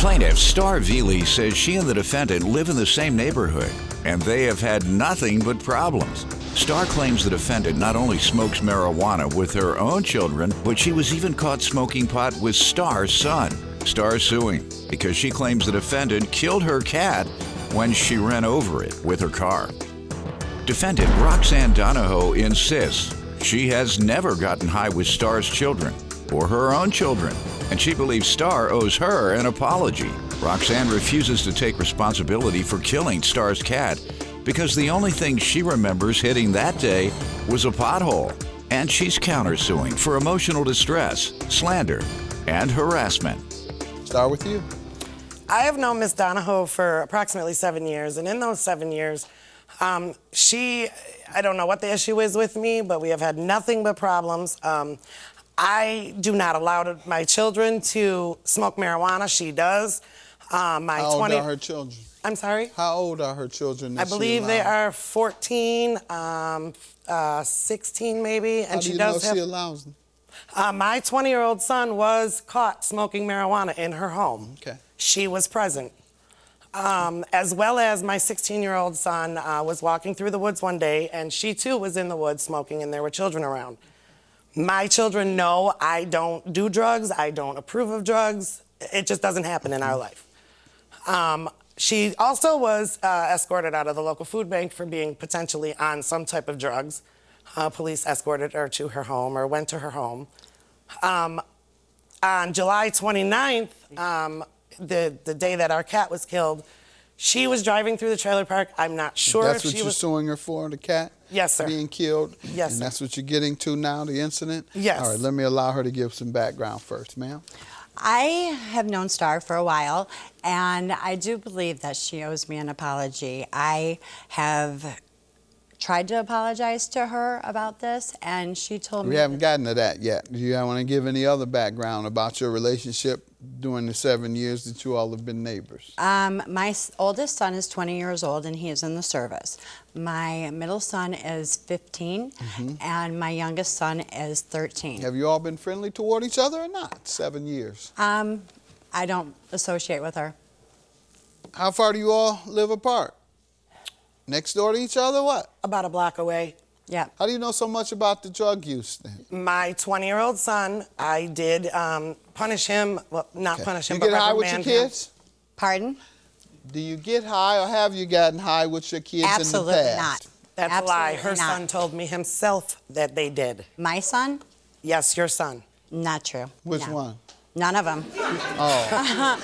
Plaintiff Star Veely says she and the defendant live in the same neighborhood, and they have had nothing but problems. Star claims the defendant not only smokes marijuana with her own children, but she was even caught smoking pot with Star's son. Star suing because she claims the defendant killed her cat when she ran over it with her car. Defendant Roxanne insists she has never gotten high with Star's children or her own children, and she believes Star owes her an apology. Roxanne refuses to take responsibility for killing Star's cat because the only thing she remembers hitting that day was a pothole, and she's countersuing for emotional distress, slander, and harassment. Start with you. I have known Miss Donahoe for approximately 7 years, and in those 7 years, I don't know what the issue is with me, but we have had nothing but problems. I do not allow my children to smoke marijuana. She does. How old are her children? I'm sorry? How old are her children? I believe they are 14, 16 maybe, and she does have... She allows them? My 20-year-old son was caught smoking marijuana in her home. Okay. She was present. As well as my 16-year-old son was walking through the woods one day, and she too was in the woods smoking, and there were children around. My children know I don't do drugs. I don't approve of drugs. It just doesn't happen in our life. She also was escorted out of the local food bank for being potentially on some type of drugs. Police escorted her to her home or went to her home. On July 29th, the day that our cat was killed, she was driving through the trailer park. I'm not sure That's if what she you're was suing her for, the cat? Yes, sir. Being killed? Yes, And sir. that's what you're getting to now, the incident? Yes. All right, let me allow her to give some background first, ma'am. I have known Star for a while, and I do believe that she owes me an apology. I have tried to apologize to her about this, and she told me... We haven't gotten to that yet. Do you want to give any other background about your relationship during the 7 years that you all have been neighbors? My oldest son is 20 years old, and he is in the service. My middle son is 15, and my youngest son is 13. Have you all been friendly toward each other or not? 7 years. I don't associate with her. How far do you all live apart? Next door to each other, what? About a block away. Yeah. How do you know so much about the drug use then? My 20-year-old son, I did punish him, well, not punish him, You but get high with your reprimand him. kids? Pardon? Do you get high or have you gotten high with your kids Absolutely in the past? not. That's a lie. Her Absolutely not. son told me himself that they did. My son? Yes, your son. Not true. Which No. one? None of them. Oh.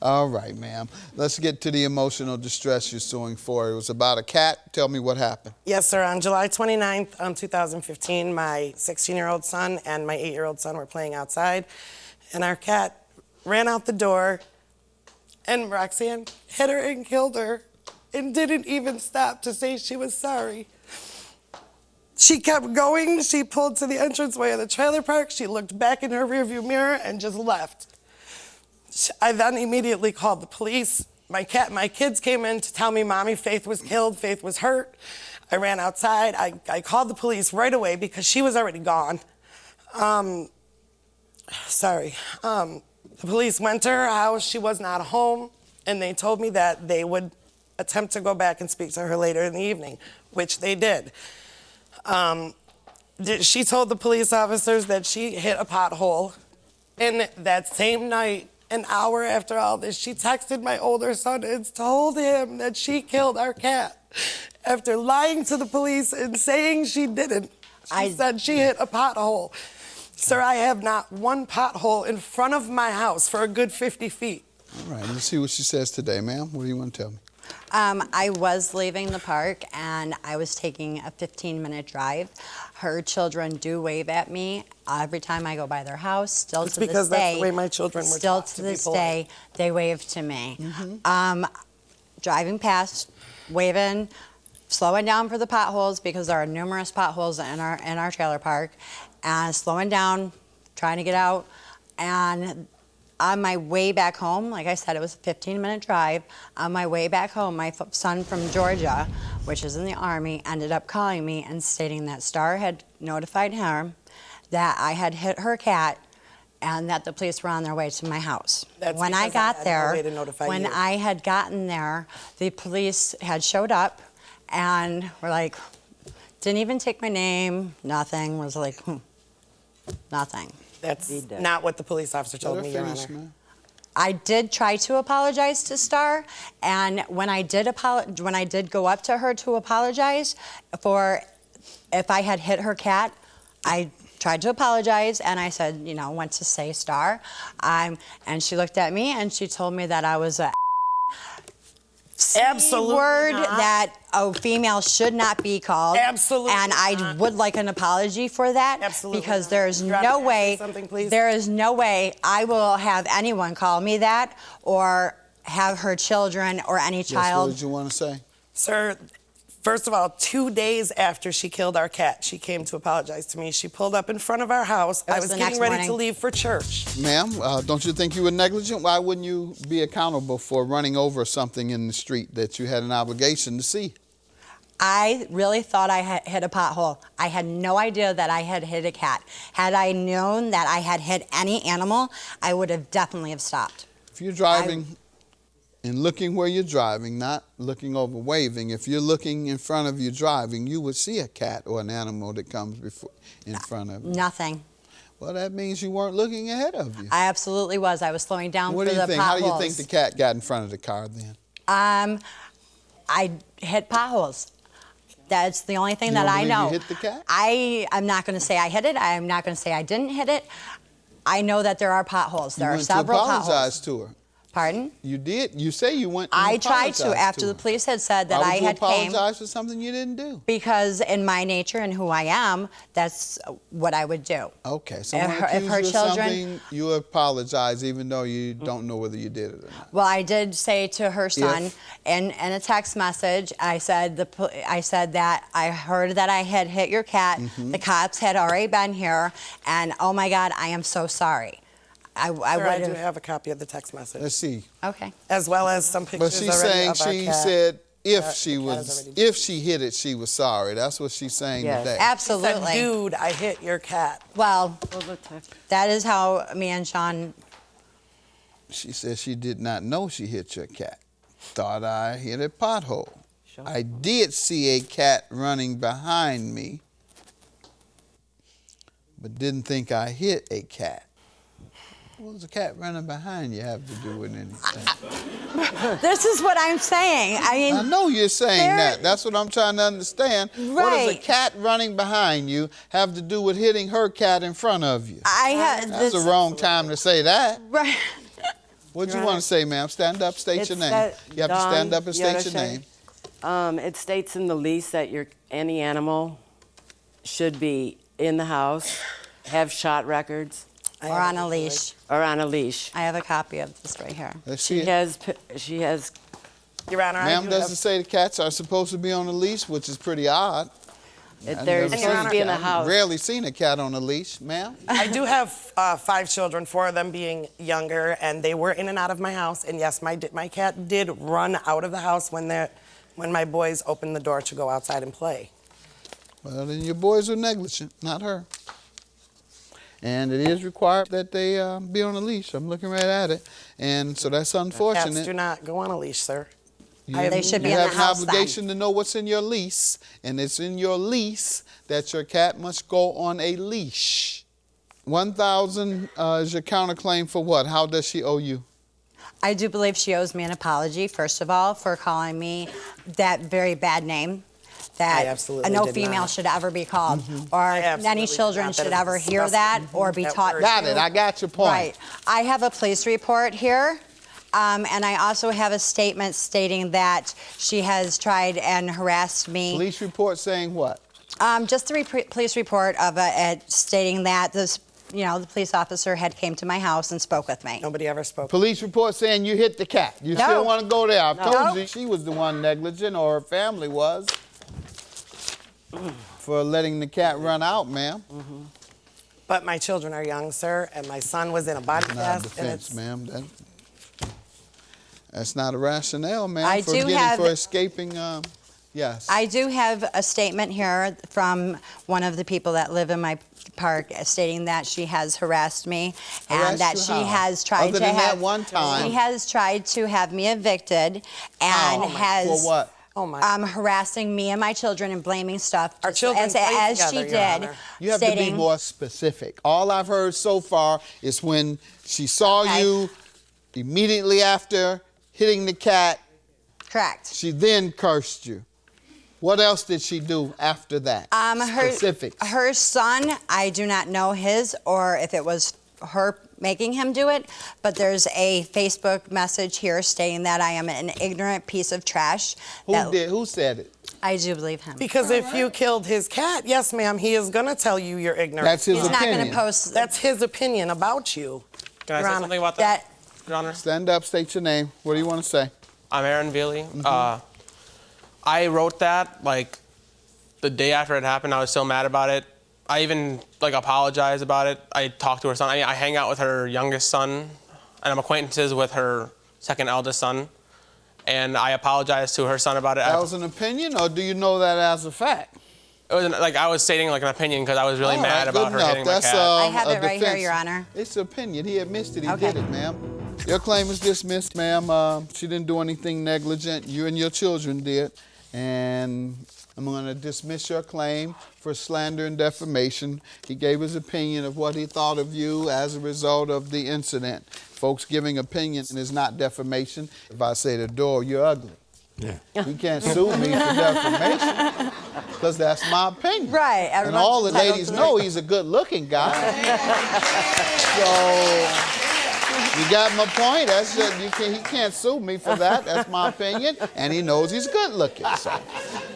All right, ma'am. Let's get to the emotional distress you're suing for. It was about a cat. Tell me what happened. Yes, sir. On July 29th, 2015, my 16-year-old son and my 8-year-old son were playing outside, and our cat ran out the door, and Roxanne hit her and killed her and didn't even stop to say she was sorry. She kept going. She pulled to the entranceway of the trailer park. She looked back in her rearview mirror and just left. I then immediately called the police. My kids came in to tell me Mommy, Faith was killed, Faith was hurt. I ran outside. I called the police right away because she was already gone. The police went to her house. She was not home, and they told me that they would attempt to go back and speak to her later in the evening, which they did. She told the police officers that she hit a pothole, and that same night, an hour after all this, she texted my older son and told him that she killed our cat after lying to the police and saying she didn't. She said she hit a pothole. Sir, I have not one pothole in front of my house for a good 50 feet. All right, let's see what she says today, ma'am. What do you want to tell me? I was leaving the park, and I was taking a 15-minute drive. Her children do wave at me every time I go by their house. Still It's to this because day, that's the way my children were still taught to to be this polite. day, they wave to me. Driving past, waving, slowing down for the potholes because there are numerous potholes in our trailer park, and slowing down, trying to get out, and on my way back home, like I said, it was a 15-minute drive. On my way back home, my son from Georgia, which is in the Army, ended up calling me and stating that Star had notified him that I had hit her cat and that the police were on their way to my house. That's when I because I got had no there, way to notify when you. I had gotten there, the police had showed up and were like, didn't even take my name, nothing, was like, nothing. That's not what the police officer told Let her me, Your finish, Honor. man. I did try to apologize to Star, and when I did go up to her to apologize for if I had hit her cat, I tried to apologize, and I said, you know, went to say Star, and she looked at me and she told me that I was a Absolutely word not. that a female should not be called. Absolutely And I not. would like an apology for that. Absolutely Because not. there's Your Honor, no can I say way, something, please? there is no way I will have anyone call me that or have her children or any Yes, what child. did you want to say? Sir, first of all, 2 days after she killed our cat, she came to apologize to me. She pulled up in front of our house. That I was was the getting next ready morning. to leave for church. Ma'am, don't you think you were negligent? Why wouldn't you be accountable for running over something in the street that you had an obligation to see? I really thought I had hit a pothole. I had no idea that I had hit a cat. Had I known that I had hit any animal, I would have definitely have stopped. If you're driving and looking where you're driving, not looking over waving, if you're looking in front of you driving, you would see a cat or an animal that comes in front of you. Nothing. Well, that means you weren't looking ahead of you. I absolutely was. I was slowing down What for do you the think? potholes. How do you think the cat got in front of the car then? I hit potholes. That's the only thing You that don't I believe know. you hit the cat? I'm not going to say I hit it. I'm not going to say I didn't hit it. I know that there are potholes. There You are went several to apologize potholes. to her. Pardon? You did. You say you went. And I tried to apologized after her. the police had said that Why would I you had came. apologize for something you didn't do? Because in my nature and who I am, that's what I would do. Okay, someone If accused her you of children- something, you apologize even though you don't know whether you did it or not. Well, I did say to her son If- in a text message, I said that I heard that I had hit your cat. Mm-hmm. The cops had already been here, and oh my God, I am so sorry. I Sir, I would do have. have a copy of the text message, Let's see. Okay. as well as some But pictures she's already saying of our she cat. said if The she cat was is already if she hit it, she was sorry. That's what she's saying Yes. today. She said, Absolutely. dude, I hit your cat. Well, that is how me and Sean. She said she did not know she hit your cat. Thought I hit a pothole. I did see a cat running behind me, but didn't think I hit a cat. What does a cat running behind you have to do with anything? This is what I'm saying. I mean, I know you're saying There- that. That's what I'm trying to understand. What does a Right. cat running behind you have to do with hitting her cat in front of you? I had That's the wrong time to say that. Right. What'd you Your want Honor, to say, ma'am? Stand up, state it's your name. that You have to stand Don up and state your Yodashay. name. It states in the lease that any animal should be in the house, have shot records, I Or have on it a for leash. or on a leash. I have a copy of this right here. Let's see She it. has, Your Honor, I Ma'am do doesn't have, say the cats are supposed to be on a leash, which is pretty odd. I've they're never Your seen Honor- supposed to be in the I've house. rarely seen a cat on a leash, ma'am. I do have 5 children, 4 of them being younger, and they were in and out of my house. And yes, my cat did run out of the house when my boys opened the door to go outside and play. Well, then your boys were negligent, not her. And it is required that they be on a leash. I'm looking right at it. And so that's Cats unfortunate. do not go on a leash, sir. They should be you in the have house an then. obligation to know what's in your lease, and it's in your lease that your cat must go on a leash. $1,000 is your counterclaim for what? How does she owe you? I do believe she owes me an apology, first of all, for calling me that very bad name that absolutely no did female not. should ever be called, or absolutely any did children not. That should is ever hear disgusting. that or be That taught. word. Got it. I got your point. Right. I have a police report here. And I also have a statement stating that she has tried and harassed me. Police report saying what? Just the police report of it stating that this, the police officer had came to my house and spoke with me. Nobody ever spoke. Police report saying you hit the cat. You No. still want to go there. I've No. told you she was the one negligent, or her family was, for letting the cat run out, ma'am. But my children are young, sir, and my son was in a body Not a cast. defense, ma'am. That's not a rationale, ma'am, I for do have- escaping Yes. I do have a statement here from one of the people that live in my park stating that she has harassed me and Harassed that you she how? has tried Other to than that have one time. she has tried to have me evicted and has For what? Oh my. harassing me and my children and blaming stuff Our just children as play she together, Your did. Honor. You have to be stating- more specific. All I've heard so far is when she saw Okay. you immediately after hitting the cat, Correct. she then cursed you. What else did she do after that? Specifics. Her son, I do not know his or if it was her making him do it, but there's a Facebook message here stating that I am an ignorant piece of trash. Who said it? I do believe him. Because if you killed his cat, yes, ma'am, he is going to tell you you're ignorant. That's his He's not opinion. going to post. That's his opinion about you. Can I Your say Honor, something about that, that. Your Honor? Stand up, state your name. What do you want to say? I'm Aaron Veely. I wrote that like the day after it happened. I was so mad about it. I even like apologized about it. I talked to her son. I hang out with her youngest son, and I'm acquaintances with her second eldest son. And I apologized to her son about it. That was an opinion, or do you know that as a fact? It was like I was stating like an opinion because I was really All mad right, about good her enough. hitting my That's, cat. I have a it right here, defense. Your Honor. It's opinion. He admits that he Okay. did it, ma'am. Your claim is dismissed, ma'am. She didn't do anything negligent. You and your children did. And I'm going to dismiss your claim for slander and defamation. He gave his opinion of what he thought of you as a result of the incident. Folks, giving opinion is not defamation. If I say to the door, you're ugly. Yeah. You can't sue me for defamation because that's my opinion. Right, And everyone's all the entitled ladies to know he's a good-looking guy. So you got my point. That's just, he can't sue me for that. That's my opinion. And he knows he's good-looking. So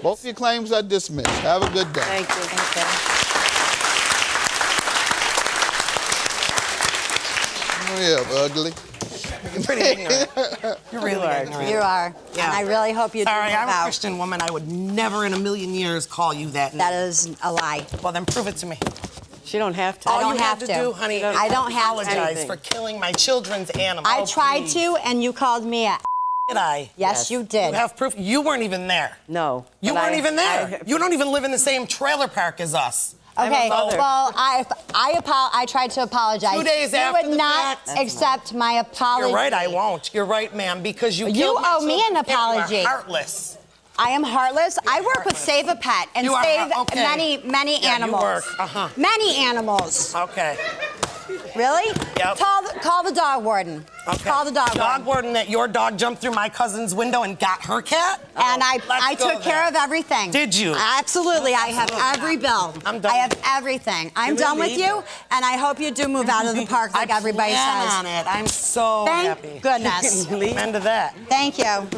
both your claims are dismissed. Have a good day. Thank you. Oh, yeah, ugly. You're pretty ignorant. You're really ignorant. You are. Yeah. And I really hope you do Sorry, move I'm a out. Christian woman. I would never in a million years call you that. That is a lie. Well, then prove it to me. She don't have to. I All don't you have had to. do, honey, I don't have to. apologize Anything. for killing my children's animal. I tried please. to, and you called me a. Did I? Yes, you You did. have proof. You weren't even there. No. You but weren't I- even there. You don't even live in the same trailer park as us. I'm a Okay, mother. well, I tried to apologize. 2 days you after would the not fact. accept my apology. You're right, I won't. You're right, ma'am, because you You killed my owe me an children's pet. apology. You are heartless. I am heartless. I work with Save a Pet and You are save okay. many Yeah, you animals. work, Many animals. Okay. Really? Yep. Call the dog warden. Okay. Call the dog Dog warden. warden that your dog jumped through my cousin's window and got her cat? And I Let's go took care there. of everything. Did you? Absolutely. I have every bill. I'm done. I have everything. I'm You done with leave? you, and I hope you do move out of the park like I everybody plan says. on it. I'm so Thank happy. goodness. Amen to that. Thank you.